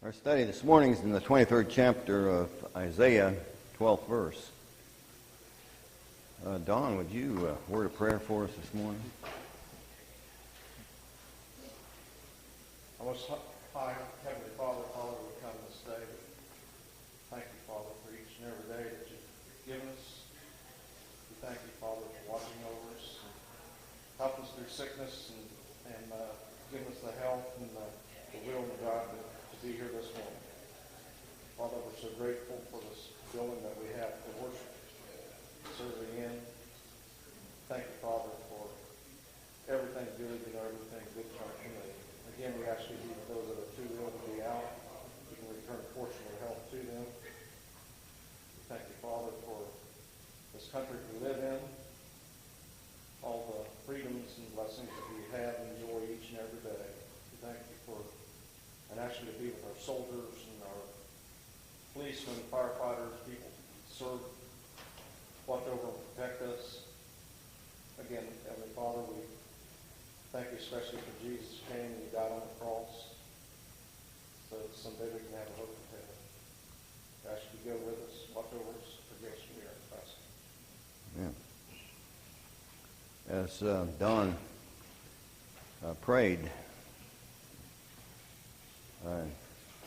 Our study this morning is in the 23rd chapter of Isaiah, 12th verse. Don, would you word a prayer for us this morning? Our most high Heavenly Father, we come this day. Thank you, Father, for each and every day that you've given us. We thank you, Father, for watching over us and helping us through sickness and giving us the health and the will of God to be here this morning. Father, we're so grateful for this building that we have to worship, serving in. Thank you, Father, for everything good, everything good to our community. Again, we ask you to be with those that are too ill to be out. You can return a portion of health to them. Thank you, Father, for this country we live in, all the freedoms and blessings that we have and enjoy each and every day. We thank you for, and ask you to be with our soldiers and our policemen, firefighters, people who serve, watch over and protect us. Again, Heavenly Father, we thank you especially for Jesus who came and he died on the cross so that someday we can have a hope of heaven. I ask you to go with us, watch over us, forgive us from your trespass. Yeah. As Don prayed,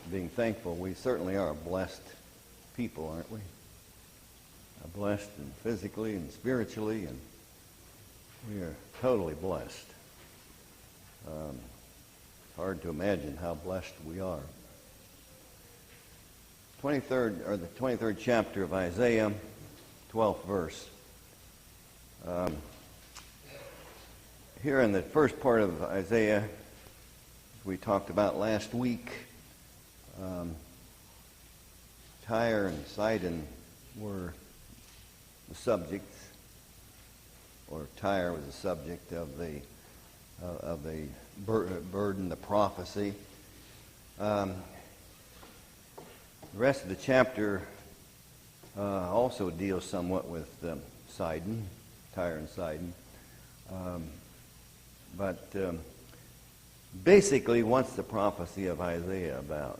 being thankful, we certainly are a blessed people, aren't we? Blessed and physically and spiritually, and we are totally blessed. It's hard to imagine how blessed we are. The 23rd chapter of Isaiah, 12th verse. Here in the first part of Isaiah, we talked about last week, Tyre and Sidon were the subjects, or Tyre was the subject of the burden, the prophecy. The rest of the chapter also deals somewhat with Sidon, Tyre and Sidon. But basically, what's the prophecy of Isaiah about?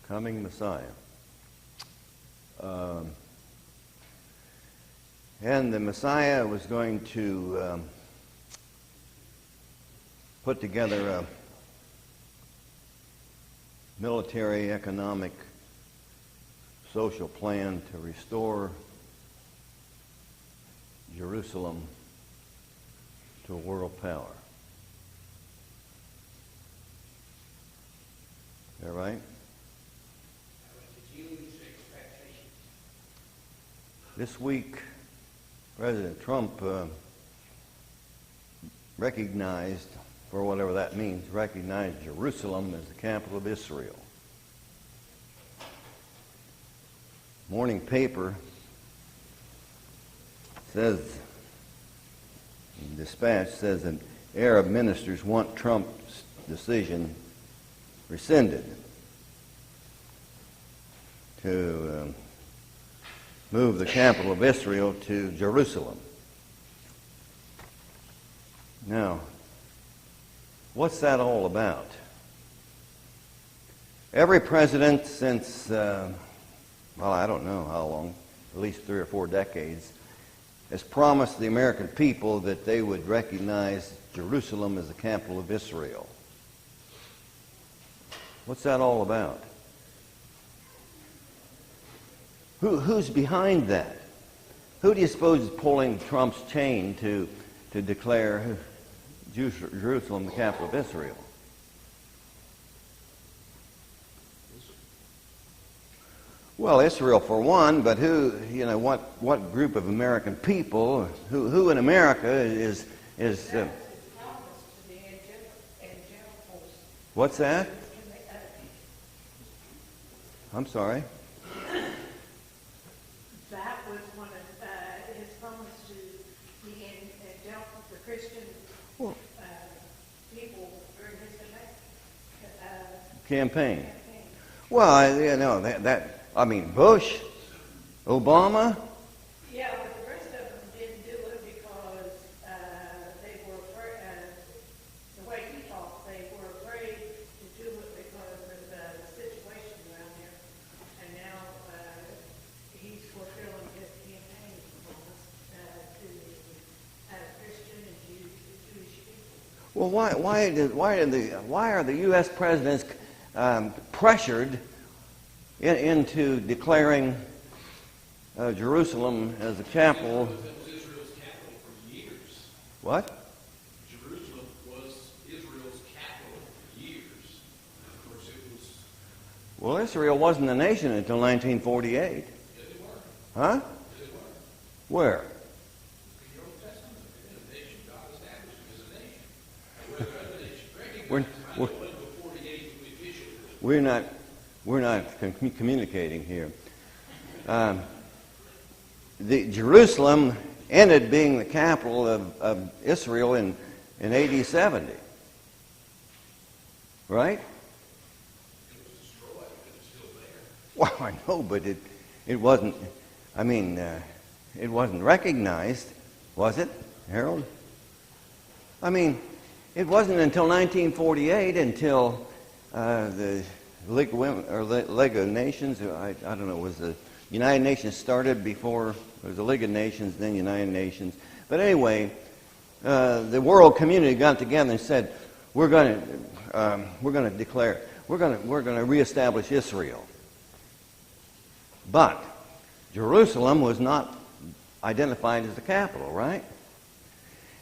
Coming Messiah. And the Messiah was going to put together a military, economic, social plan to restore Jerusalem to a world power. Is that right? This week, President Trump recognized, for whatever that means, recognized Jerusalem as the capital of Israel. Morning paper says, Dispatch says that Arab ministers want Trump's decision rescinded to move the capital of Israel to Jerusalem. Now, what's that all about? Every president since, I don't know how long, at least 3 or 4 decades, has promised the American people that they would recognize Jerusalem as the capital of Israel. What's that all about? Who's behind that? Who do you suppose is pulling Trump's chain to declare Jerusalem the capital of Israel? Well, Israel for one, but what group of American people, who in America is what's that? I'm sorry. That was one of his promise to the Christian people during his campaign. Well, Bush, Obama. Yeah, but the rest of them didn't do it because they were Well, why are the U.S. presidents pressured into declaring Jerusalem as the capital? Because it was Israel's capital for years. What? Jerusalem was Israel's capital for years. Of course, it was. Well, Israel wasn't a nation until 1948. Yeah, they were. Huh? Yeah, they were. Where? In your Old Testament, it is a nation. God established it as a nation. Whether other nations We're- recognized it, I we're- know it until 48 when we officially. We're not communicating here. The Jerusalem ended being the capital of Israel in AD 70, right? It was destroyed, but it's still there. Well, I know, but it wasn't. I mean, it wasn't recognized, was it, Harold? I mean, it wasn't until 1948 until the League of Women, or League of Nations. I don't know. Was the United Nations started before? There was the League of Nations, then United Nations. But anyway, the world community got together and said, we're going to declare, we're going to reestablish Israel. But Jerusalem was not identified as the capital, right?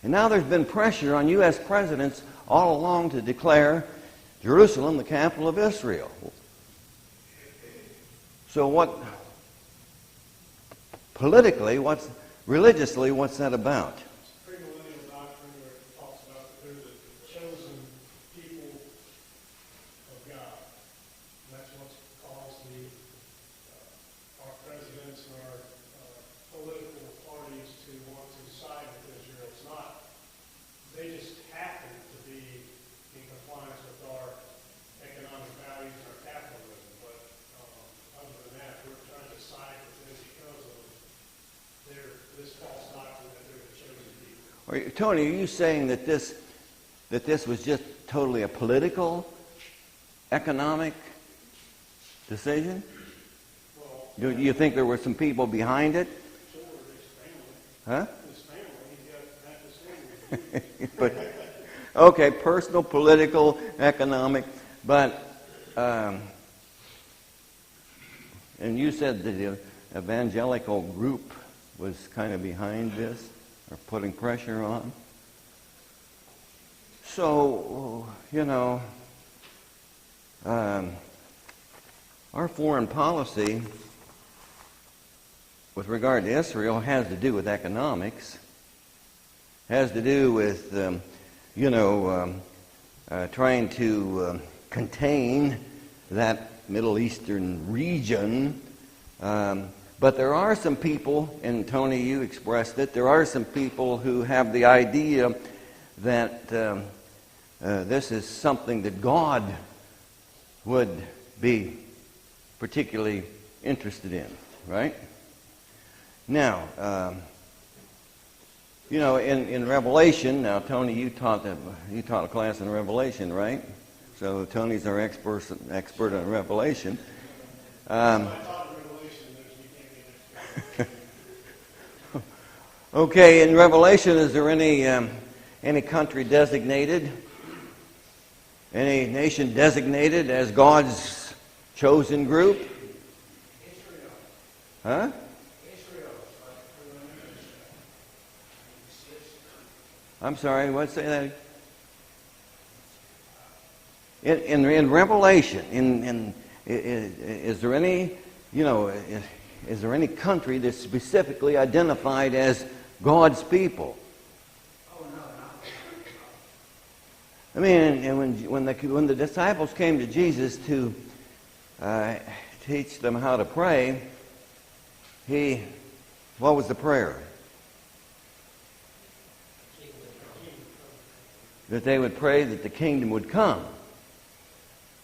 And now there's been pressure on U.S. presidents all along to declare Jerusalem the capital of Israel. So politically, religiously, what's that about? Premillennial doctrine where it talks about that there's a chosen people of God. And that's what's caused our presidents and our political parties to want to side with Israel. It's not, they just happen to be in compliance with our economic values and our capitalism. But other than that, we're trying to side with them because of this false doctrine that they're the chosen people. Tony, are you saying that this was just totally a political, economic decision? Well, Do you think there were some people behind it? sure, his family. Huh? His family, he's got that to say. But okay, personal, political, economic, but and you said that the evangelical group was kind of behind this or putting pressure on. So, our foreign policy with regard to Israel has to do with economics, has to do with, trying to contain that Middle Eastern region. But there are some people, and Tony, you expressed it, there are some people who have the idea that this is something that God would be particularly interested in, right? Now, in Revelation, now Tony, you taught a class in Revelation, right? So Tony's our expert on Revelation. Okay, in Revelation, is there any country designated, any nation designated as God's chosen group? Israel. Huh? Israel. I'm sorry, what? Say that? In Revelation, is there any, is there any country that's specifically identified as God's people? Oh, no, not. I mean, and when the disciples came to Jesus to teach them how to pray, what was the prayer? That they would pray that the kingdom would come.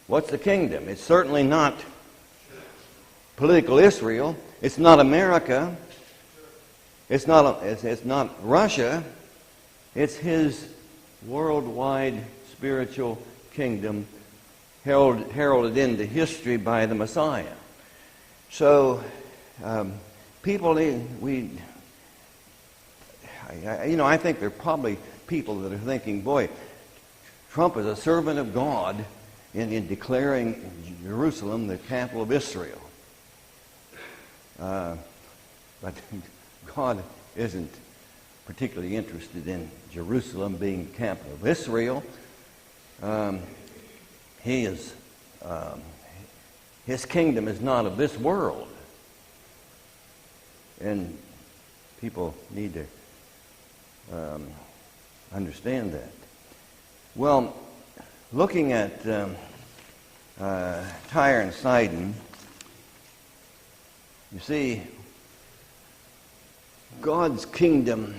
What's the kingdom? It's certainly not political Israel. It's not America. It's not Russia. It's His worldwide spiritual kingdom heralded into history by the Messiah. So, people, I think there are probably people that are thinking, boy, Trump is a servant of God in declaring Jerusalem the capital of Israel. But God isn't particularly interested in Jerusalem being the capital of Israel. His kingdom is not of this world. And people need to understand that. Well, looking at Tyre and Sidon, you see, God's kingdom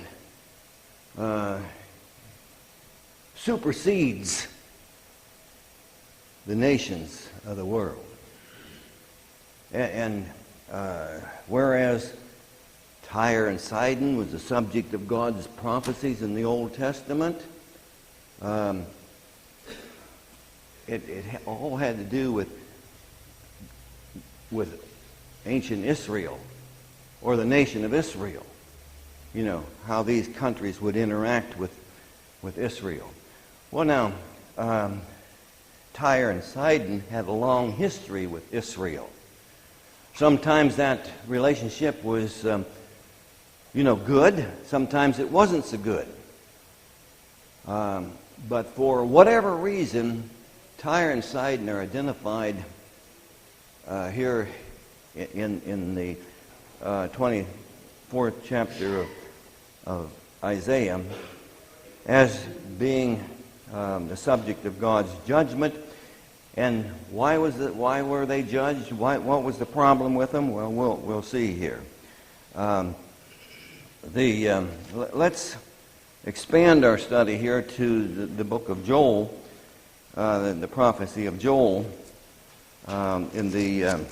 supersedes the nations of the world. And whereas Tyre and Sidon was the subject of God's prophecies in the Old Testament, it all had to do with ancient Israel, or the nation of Israel. You know, how these countries would interact with Israel. Well, now, Tyre and Sidon had a long history with Israel. Sometimes that relationship was, good. Sometimes it wasn't so good. But for whatever reason, Tyre and Sidon are identified here in the 24th chapter of Isaiah as being the subject of God's judgment. And why were they judged? What was the problem with them? Well, we'll see here. Let's expand our study here to the book of Joel, the prophecy of Joel, in the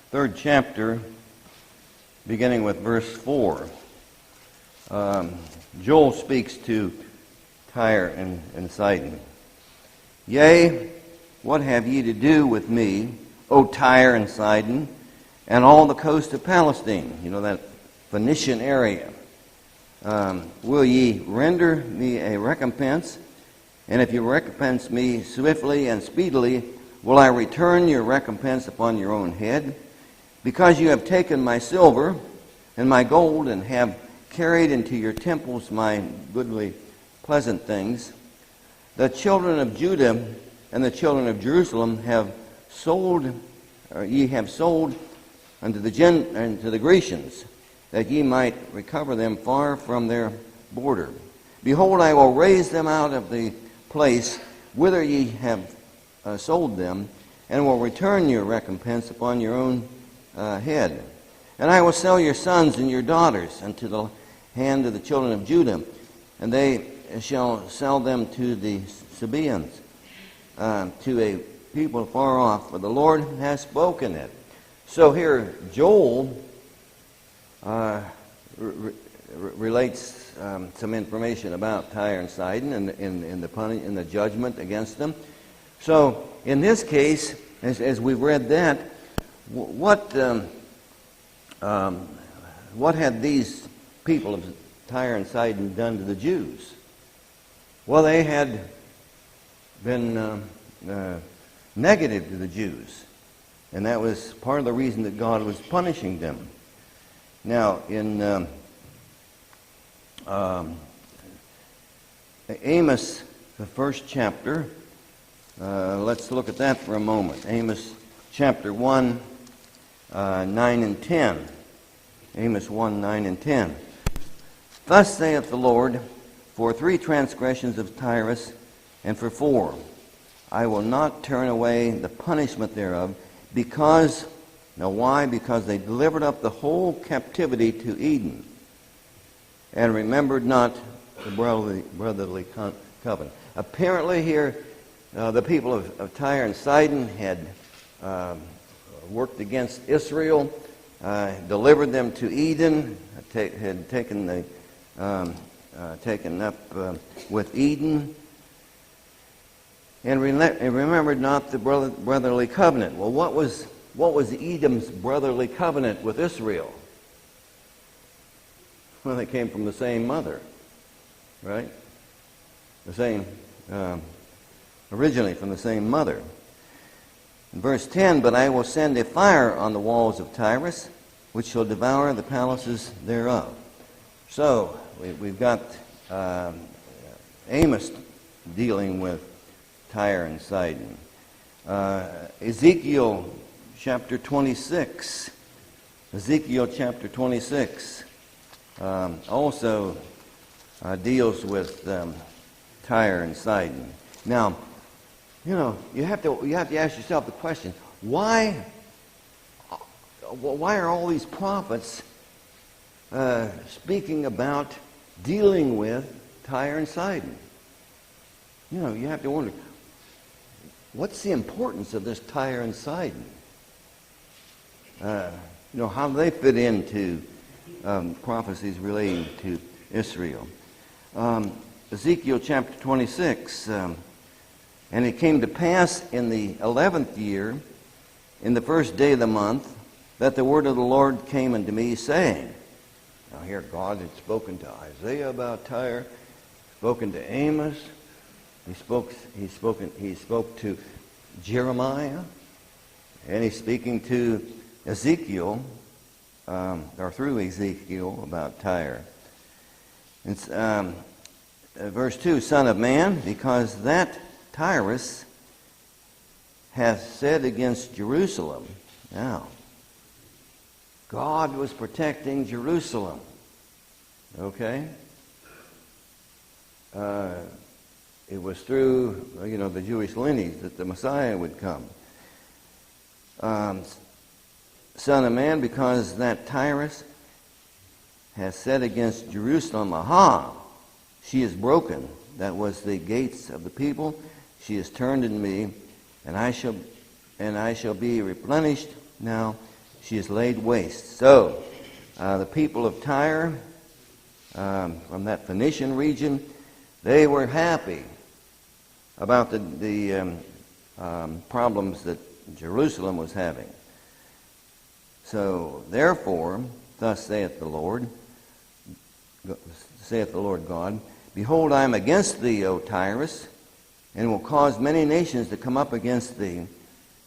third chapter, beginning with verse 4. Joel speaks to Tyre and Sidon. Yea, what have ye to do with me, O Tyre and Sidon, and all the coast of Palestine? You know, that Phoenician area. Will ye render me a recompense? And if you recompense me swiftly and speedily, will I return your recompense upon your own head? Because you have taken my silver and my gold, and have carried into your temples my goodly pleasant things. The children of Judah and the children of Jerusalem ye have sold unto the Grecians, that ye might recover them far from their border. Behold, I will raise them out of the place whither ye have sold them, and will return your recompense upon your own head. And I will sell your sons and your daughters unto the hand of the children of Judah, and they shall sell them to the Sabaeans, to a people far off, for the Lord has spoken it. So here Joel relates some information about Tyre and Sidon and the judgment against them. So in this case, as we've read that, what had these people of Tyre and Sidon done to the Jews? Well, they had been negative to the Jews, and that was part of the reason that God was punishing them. Now, in Amos, the first chapter, let's look at that for a moment. Amos chapter 1, 9 and 10. Amos 1, 9 and 10. Thus saith the Lord, for 3 transgressions of Tyrus, and for 4, I will not turn away the punishment thereof, because, now why? Because they delivered up the whole captivity to Eden, and remembered not the brotherly covenant. Apparently here, the people of Tyre and Sidon had worked against Israel, delivered them to Eden, had taken up with Eden, and remembered not the brotherly covenant. Well, what was Edom's brotherly covenant with Israel? Well, they came from the same mother, right? The same, originally from the same mother. In verse 10, but I will send a fire on the walls of Tyrus, which shall devour the palaces thereof. So, we've got Amos dealing with Tyre and Sidon. Ezekiel chapter 26. Ezekiel chapter 26 also deals with Tyre and Sidon. Now, you have to ask yourself the question: why are all these prophets speaking about dealing with Tyre and Sidon? You have to wonder, what's the importance of this Tyre and Sidon? How do they fit into prophecies relating to Israel? Ezekiel chapter 26, and it came to pass in the 11th year, in the first day of the month, that the word of the Lord came unto me, saying. Now here God had spoken to Isaiah about Tyre, spoken to Amos, he spoke to Jeremiah, and he's speaking to Ezekiel, or through Ezekiel, about Tyre. It's verse 2, Son of man, because that Tyrus hath said against Jerusalem. Now, God was protecting Jerusalem. Okay? It was through, the Jewish lineage that the Messiah would come. Son of man, because that Tyrus hath said against Jerusalem, aha, she is broken. That was the gates of the people. She is turned in me, and I shall be replenished. Now she is laid waste. So the people of Tyre, from that Phoenician region, they were happy about the problems that Jerusalem was having. So therefore, thus saith the Lord God, behold, I am against thee, O Tyrus, and will cause many nations to come up against thee,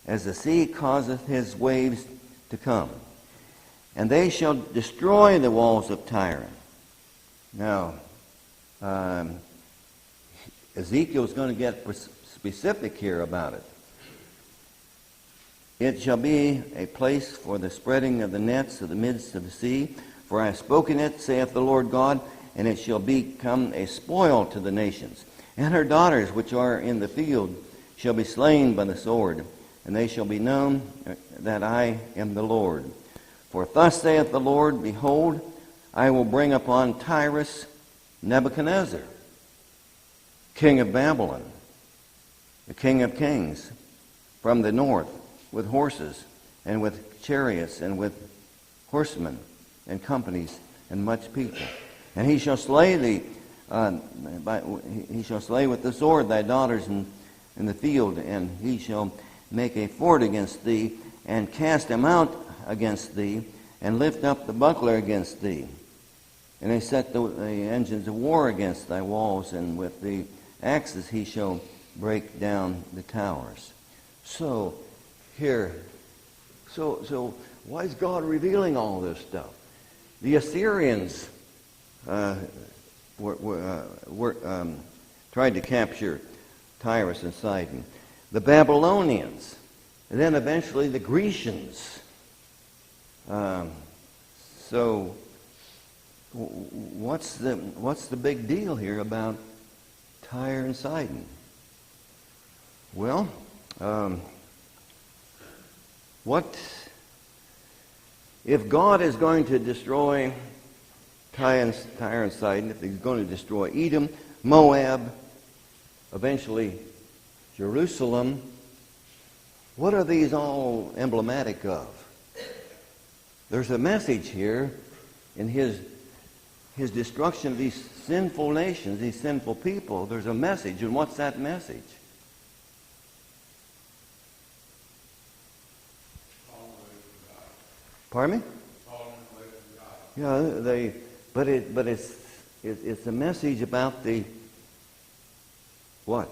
as the sea causeth his waves to come. And they shall destroy the walls of Tyre. Now, Ezekiel's going to get specific here about it. It shall be a place for the spreading of the nets of the midst of the sea, for I have spoken it, saith the Lord God, and it shall become a spoil to the nations. And her daughters which are in the field shall be slain by the sword, and they shall be known that I am the Lord. For thus saith the Lord, behold, I will bring upon Tyrus Nebuchadnezzar, king of Babylon, the king of kings, from the north, with horses, and with chariots, and with horsemen, and companies, and much people. And he shall slay thee, he shall slay with the sword thy daughters in the field, and he shall make a fort against thee, and cast them out against thee, and lift up the buckler against thee. And they set the engines of war against thy walls, and with the axes he shall break down the towers. So why is God revealing all this stuff? The Assyrians tried to capture Tyrus and Sidon. The Babylonians, and then eventually the Grecians. So what's the big deal here about Tyre and Sidon? Well, what if God is going to destroy Tyre and Sidon, if he's going to destroy Edom, Moab, eventually Jerusalem, what are these all emblematic of? There's a message here in his destruction of these sinful nations, these sinful people. There's a message, and what's that message? Pardon me? Yeah, But it's a message about the what?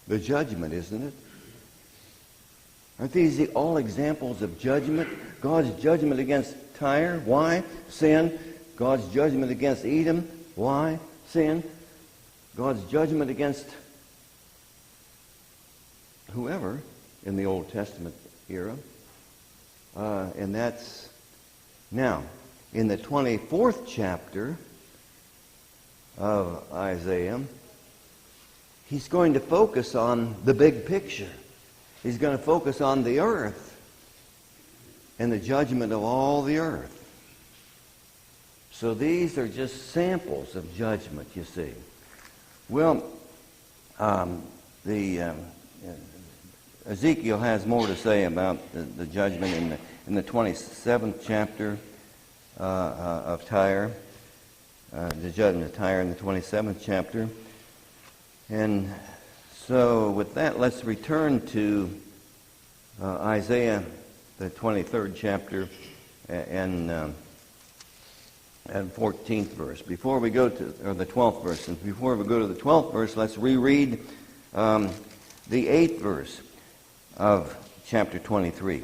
The judgment, isn't it? Aren't these all examples of judgment? God's judgment against Tyre. Why? Sin. God's judgment against Edom. Why? Sin. God's judgment against whoever in the Old Testament era. And that's now in the 24th chapter of Isaiah, he's going to focus on the big picture. He's going to focus on the earth and the judgment of all the earth. So these are just samples of judgment, you see. Well, Ezekiel has more to say about the judgment in the 27th chapter of Tyre, the judgment of Tyre in the 27th chapter. And so with that, let's return to Isaiah, the 23rd chapter, and 14th verse. Before we go to, or the 12th verse, and before we go to the 12th verse, let's reread the 8th verse of chapter 23.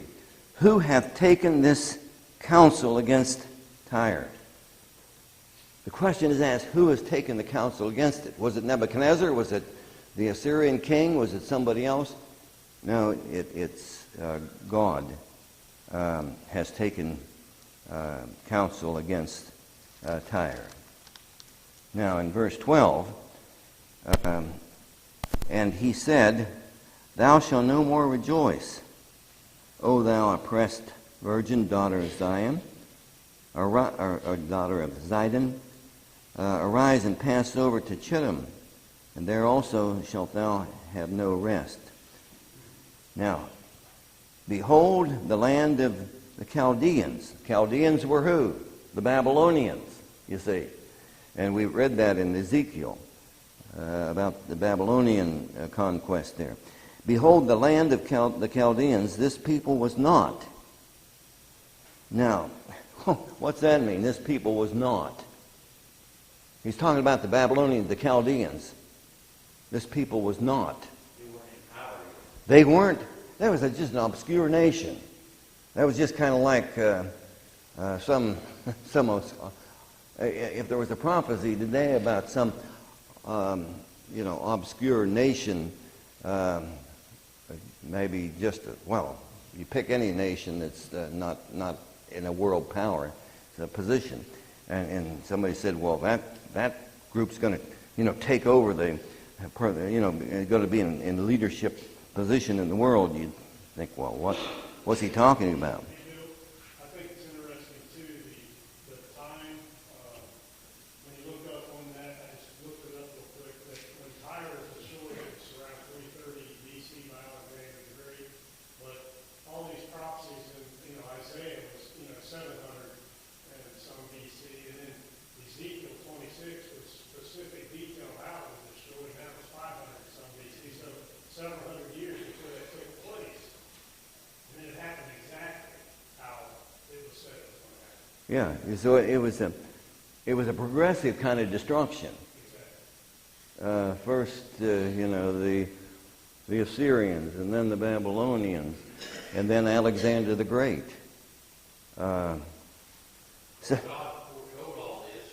Who hath taken this counsel against Tyre? The question is asked, who has taken the counsel against it? Was it Nebuchadnezzar? Was it the Assyrian king? Was it somebody else? No, it's God has taken counsel against Tyre. Now in verse 12, and he said, Thou shalt no more rejoice, O thou oppressed virgin, daughter of Zion, or daughter of Zidon. Arise and pass over to Chittim, and there also shalt thou have no rest. Now, behold the land of the Chaldeans. Chaldeans were who? The Babylonians, you see. And we read that in Ezekiel about the Babylonian conquest there. Behold the land of the Chaldeans, this people was not. Now, what's that mean? This people was not. He's talking about the Babylonians, the Chaldeans. This people was not. They weren't. That was just an obscure nation. That was just kind of like some if there was a prophecy today about some obscure nation, maybe just you pick any nation that's not in a world power position, and somebody said, well, that group's going to take over the going to be in leadership position in the world. You'd think, well, what's he talking about? I think it's interesting too the time when you look up on that. I just looked it up real quick. That when Tyre was destroyed, it's around 330 BC by Alkire the Great. But all these prophecies in Isaiah was 700 and some BC, and then Ezekiel 26 was specific detail how it was destroyed. And that was 500 and some BC. So several hundred years before that took place, and then it happened exactly how it was said it was going to happen. Yeah, so it was a progressive kind of destruction. Exactly. First, the Assyrians, and then the Babylonians, and then Alexander the Great. So, God foretold all this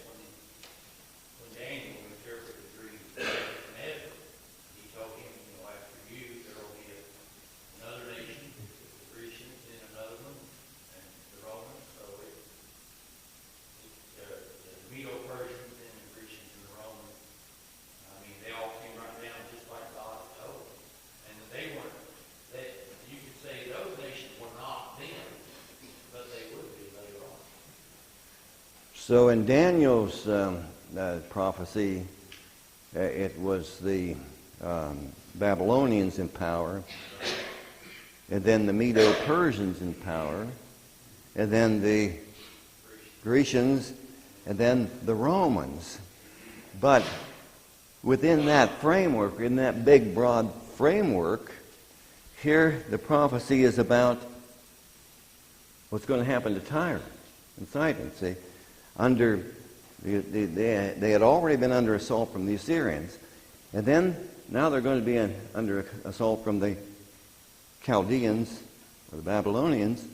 when Daniel interpreted the dream of Nebuchadnezzar. He told him, after you, there will be another nation, the Grecians, and another one, and the Romans. So the Medo-Persians and the Grecians and the Romans, they all came right down just like God had told. And they weren't, you could say those nations were not then, but they would be later on. So in Daniel's prophecy, it was the Babylonians in power, and then the Medo-Persians in power, and then the Grecians, and then the Romans. But within that framework, in that big, broad framework, here the prophecy is about what's going to happen to Tyre. and Sidon. See, under they had already been under assault from the Assyrians, and then now they're going to be under assault from the Chaldeans or the Babylonians,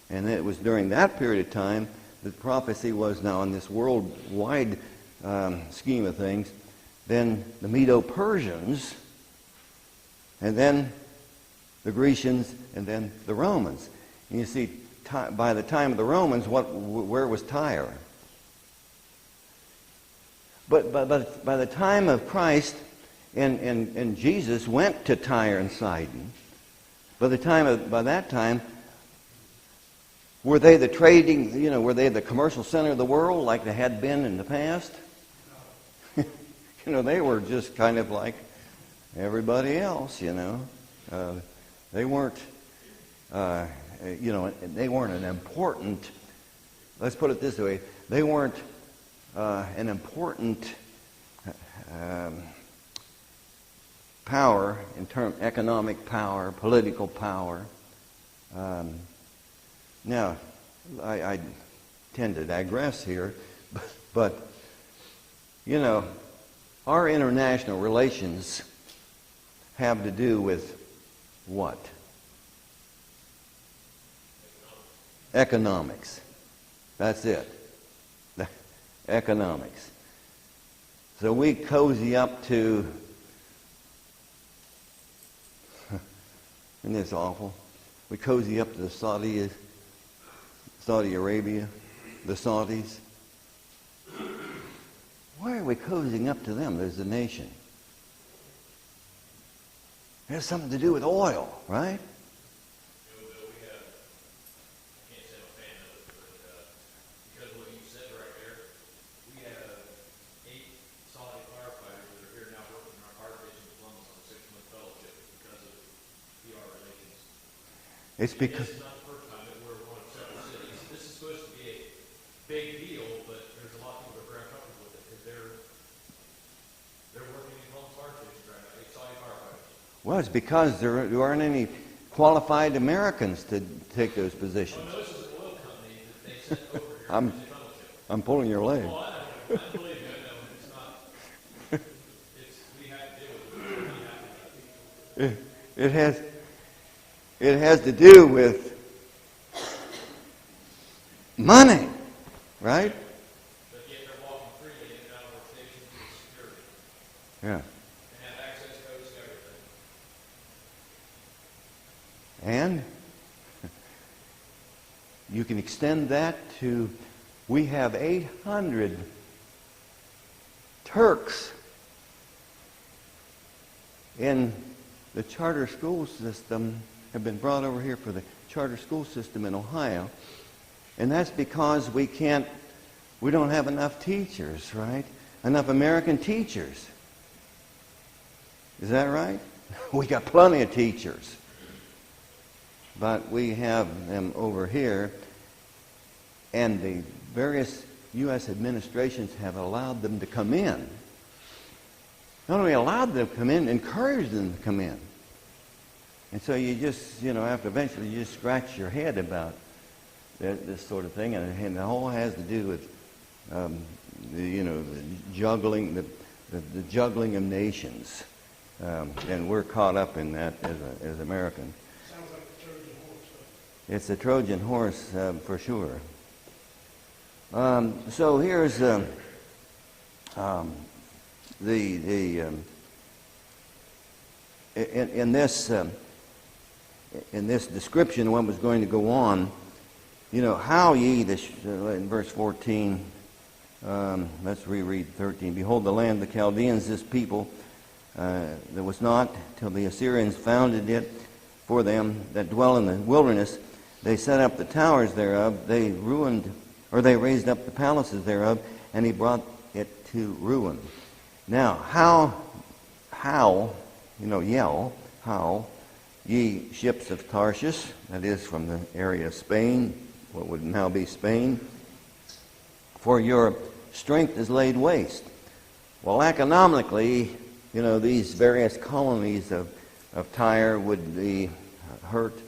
and it was during that period of time that prophecy was now in this worldwide scheme of things. Then the Medo-Persians, and then the Grecians, and then the Romans. And you see, by the time of the Romans, where was Tyre? But by the time of Christ, and Jesus went to Tyre and Sidon. By that time, were they the trading? Were they the commercial center of the world like they had been in the past? They were just kind of like everybody else. They weren't. They weren't an important. Let's put it this way: they weren't an important power in terms economic power, political power. Now, I tend to digress here, but our international relations have to do with what? Economics. That's it. Economics. So we cozy up to, isn't this awful? We cozy up to the Saudi Arabia, the Saudis. Why are we cozying up to them as a nation? It has something to do with oil, right? It's because this is not the first time that we're one of several cities. This is supposed to be a big deal, but there's a lot of people that are very uncomfortable with it because they're working in home fire stations right now. 8 Saudi firefighters. Well, it's because there aren't any qualified Americans to take those positions. Well, no, this is an oil company that they sent over here to the fellowship. I'm pulling your leg. Oh, I know. I believe you. I know. It's not. We have to deal with it. It has to do with money, right? But yet they're walking freely in and out of our stations with security. Yeah. And have access codes to everything. And you can extend that to, we have 800 Turks in the charter school system, have been brought over here for the charter school system in Ohio. And that's because we don't have enough teachers, right? Enough American teachers. Is that right? We got plenty of teachers. But we have them over here, and the various U.S. administrations have allowed them to come in. Not only allowed them to come in, encouraged them to come in. And so you just, after eventually you just scratch your head about this sort of thing, and it all has to do with, the juggling, the juggling of nations, and we're caught up in that as Americans. Sounds like the Trojan horse. It's a Trojan horse for sure. So here's in this description, what was going to go on, how ye, in verse 14, let's reread 13. Behold, the land of the Chaldeans, this people, that was not till the Assyrians founded it for them that dwell in the wilderness. They set up the towers thereof. They raised up the palaces thereof, and he brought it to ruin. Now, how, how, ye ships of Tarshish, that is from the area of Spain, what would now be Spain, for your strength is laid waste. Well, economically, these various colonies of Tyre would be hurt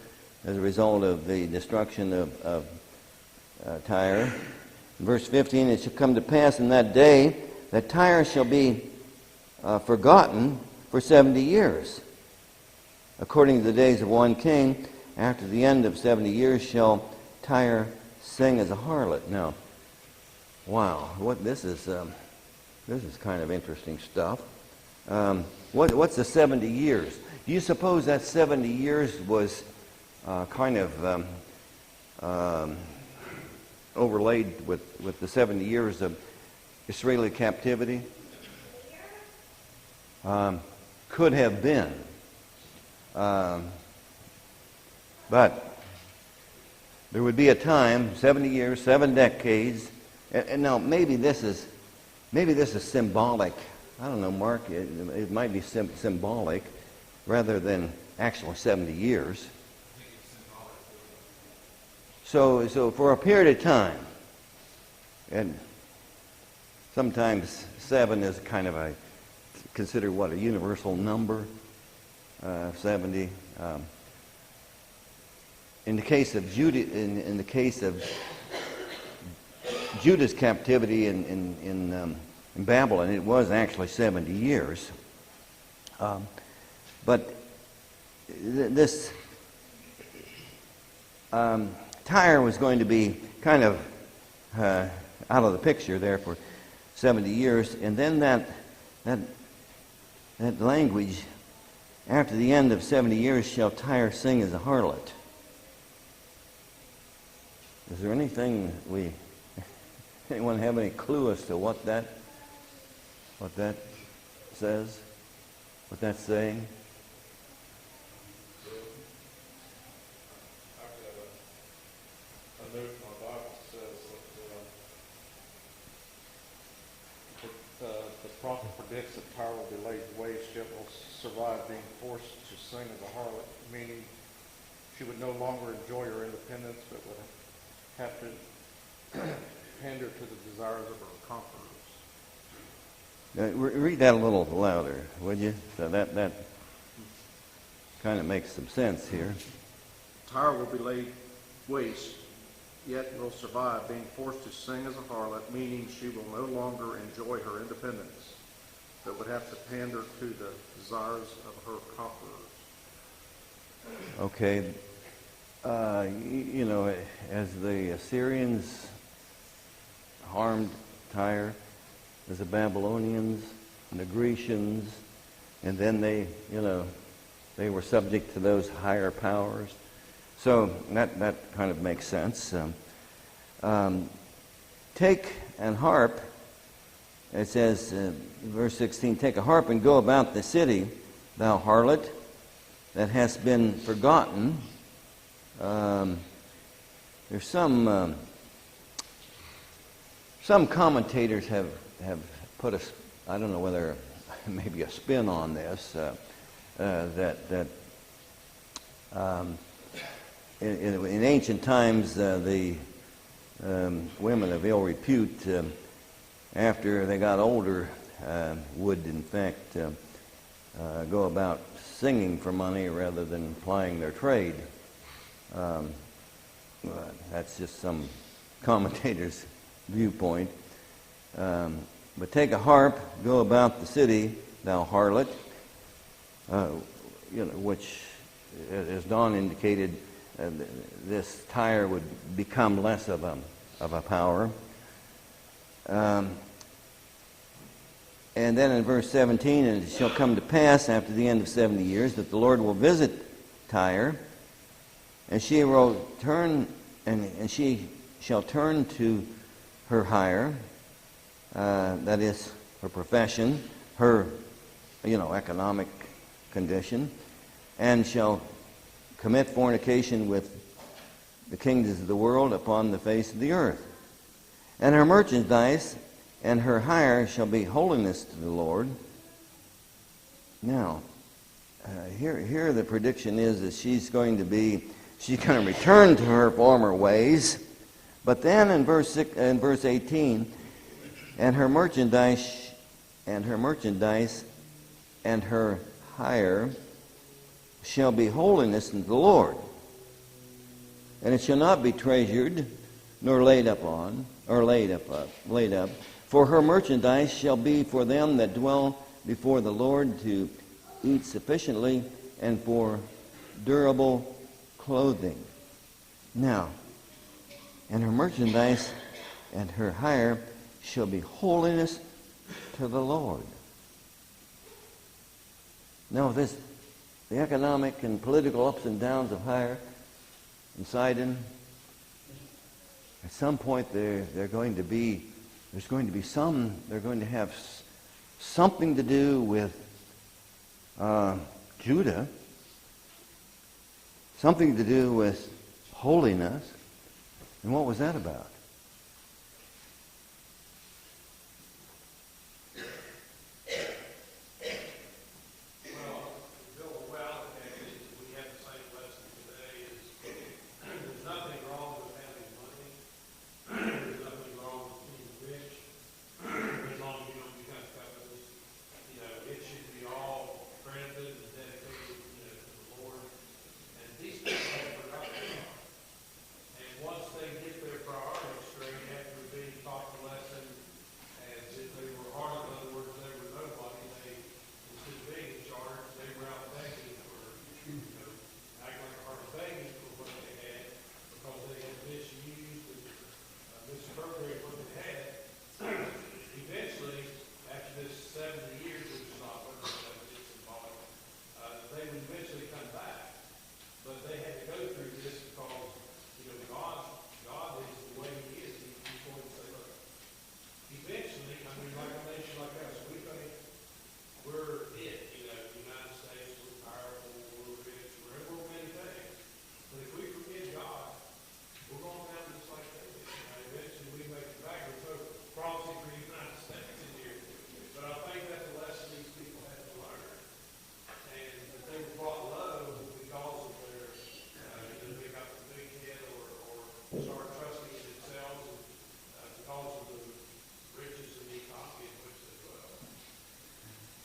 as a result of the destruction Tyre. In verse 15, it shall come to pass in that day that Tyre shall be forgotten for 70 years. According to the days of one king, after the end of 70 years shall Tyre sing as a harlot. Now, wow, this is kind of interesting stuff. What's the 70 years? Do you suppose that 70 years was kind of overlaid with the 70 years of Israeli captivity? Could have been. But there would be a time, 70 years, 7 decades, and now maybe this is symbolic. I don't know, Mark, it might be symbolic rather than actual 70 years. So for a period of time, and sometimes 7 is kind of considered a universal number, 70. In the case of Judah's captivity in Babylon, it was actually 70 years. But this Tyre was going to be kind of out of the picture there for 70 years, and then that language, after the end of 70 years shall Tyre sing as a harlot. Is there anything anyone have any clue as to what that says? What that's saying? I've got a note in my Bible that says that the prophet predicts that Tyre will be laid waste, yet will survive being forced to sing as a harlot, meaning she would no longer enjoy her independence, but would have to pander to the desires of her conquerors. Read that a little louder, would you? So that kind of makes some sense here. Tyre will be laid waste, yet will survive being forced to sing as a harlot, meaning she will no longer enjoy her independence, but would have to pander to the desires of her conquerors. Okay. As the Assyrians harmed Tyre, as the Babylonians and the Grecians, and then they were subject to those higher powers. So that kind of makes sense. Take an harp. It says, verse 16, take a harp and go about the city, thou harlot, that hast been forgotten. There's some commentators have put I don't know whether maybe a spin on this, that in ancient times the women of ill repute, after they got older, would in fact go about singing for money rather than plying their trade. That's just some commentator's viewpoint. But take a harp, go about the city, thou harlot, which, as Don indicated, this Tyre would become less of a power. And then in verse 17, and it shall come to pass after the end of 70 years that the Lord will visit Tyre, and she will turn, and she shall turn to her hire, that is her profession, her economic condition, and shall commit fornication with the kings of the world upon the face of the earth. And her merchandise and her hire shall be holiness to the Lord. Now, here the prediction is that she's going to return to her former ways. But then in verse 18, and her merchandise and her hire shall be holiness unto the Lord. And it shall not be treasured, nor laid up. For her merchandise shall be for them that dwell before the Lord to eat sufficiently, and for durable clothing. Now, and her merchandise and her hire shall be holiness to the Lord. Now, the economic and political ups and downs of Tyre and Sidon, at some point they're going to have something to do with Judah, something to do with holiness. And what was that about?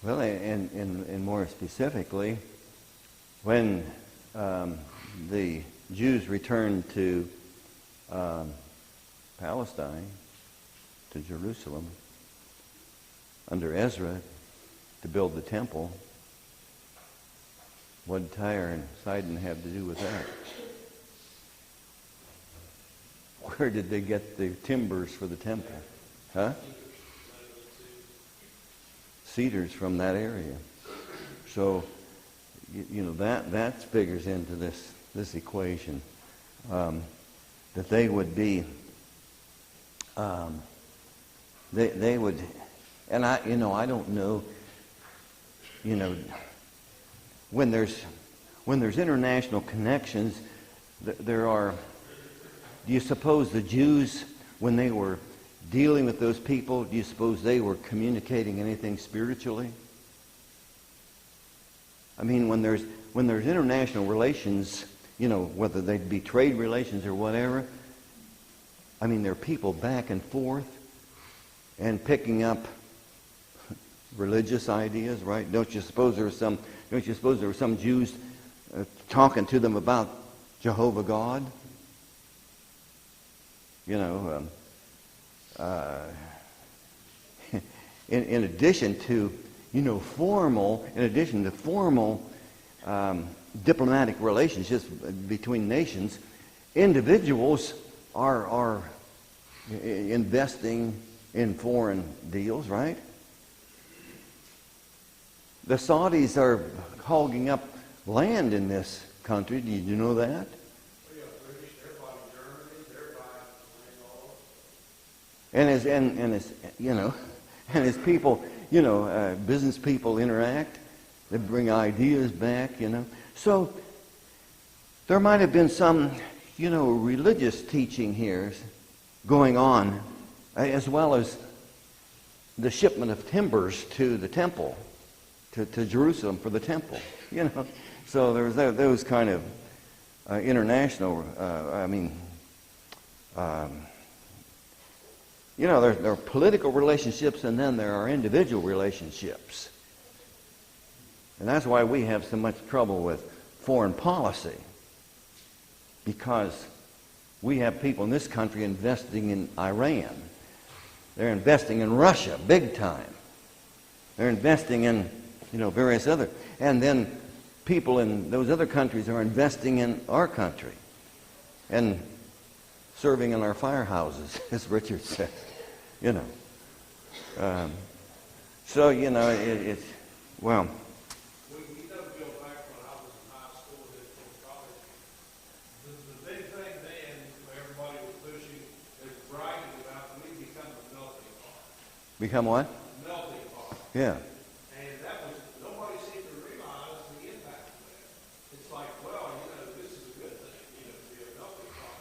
Well, and more specifically, when the Jews returned to Palestine, to Jerusalem, under Ezra, to build the temple, what did Tyre and Sidon have to do with that? Where did they get the timbers for the temple? Huh? Cedars from that area. So, that figures into this equation. That they would be, they would, and I don't know, when there's international connections, there are. Do you suppose the Jews, when they were dealing with those people, do you suppose they were communicating anything spiritually? I mean, when there's international relations, whether they'd be trade relations or whatever, I mean, there are people back and forth and picking up religious ideas, right? Don't you suppose there were some Jews talking to them about Jehovah God? In addition to formal diplomatic relationships between nations, individuals are investing in foreign deals, right? The Saudis are hogging up land in this country. Did you know that? And as people, business people interact, they bring ideas back, So there might have been some, religious teaching here going on, as well as the shipment of timbers to the temple, to Jerusalem for the temple, So there was those kind of international, there are political relationships, and then there are individual relationships. And that's why we have so much trouble with foreign policy. Because We have people in this country investing in Iran. They're investing in Russia big time. They're investing in, various other. And then people in those other countries are investing in our country and serving in our firehouses, as Richard said. So, it's, well. We know, Bill, back when I was in high school and in college, the big thing then, everybody was pushing, they were bragging about, we become a melting pot. Become what? Melting pot. Yeah. And that was, nobody seemed to realize the impact of that. It's like, well, this is a good thing, to be a melting pot.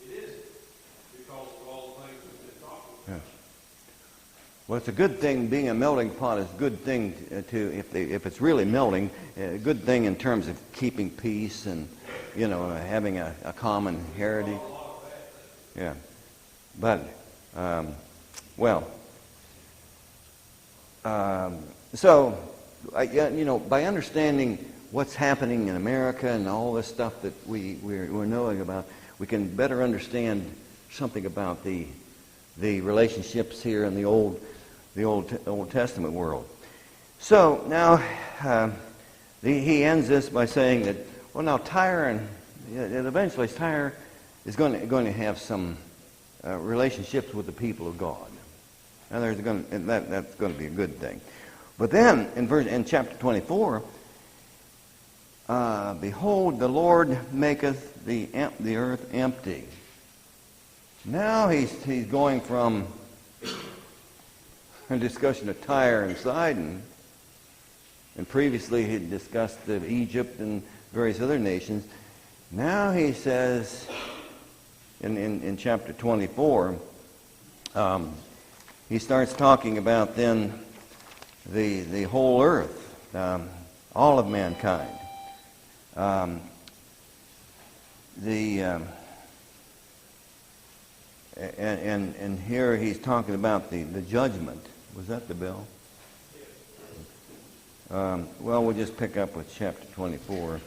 It isn't, because of all the things we've been talking about. Yeah. Well, it's a good thing. Being a melting pot is a good thing if it's really melting. A good thing in terms of keeping peace and having a common heritage. Yeah, but so by understanding what's happening in America and all this stuff that we're knowing about, we can better understand something about the relationships here in the Old Testament world. So now he ends this by saying that, well, now Tyre and eventually Tyre is going to have some relationships with the people of God. Now that's going to be a good thing. But then in chapter 24, behold, the Lord maketh the earth empty. Now he's going from a discussion of Tyre and Sidon, and previously he had discussed Egypt and various other nations. Now he says in chapter 24, he starts talking about then the whole earth, all of mankind. And here he's talking about the judgment. Was that the bill? Well, we'll just pick up with chapter 24.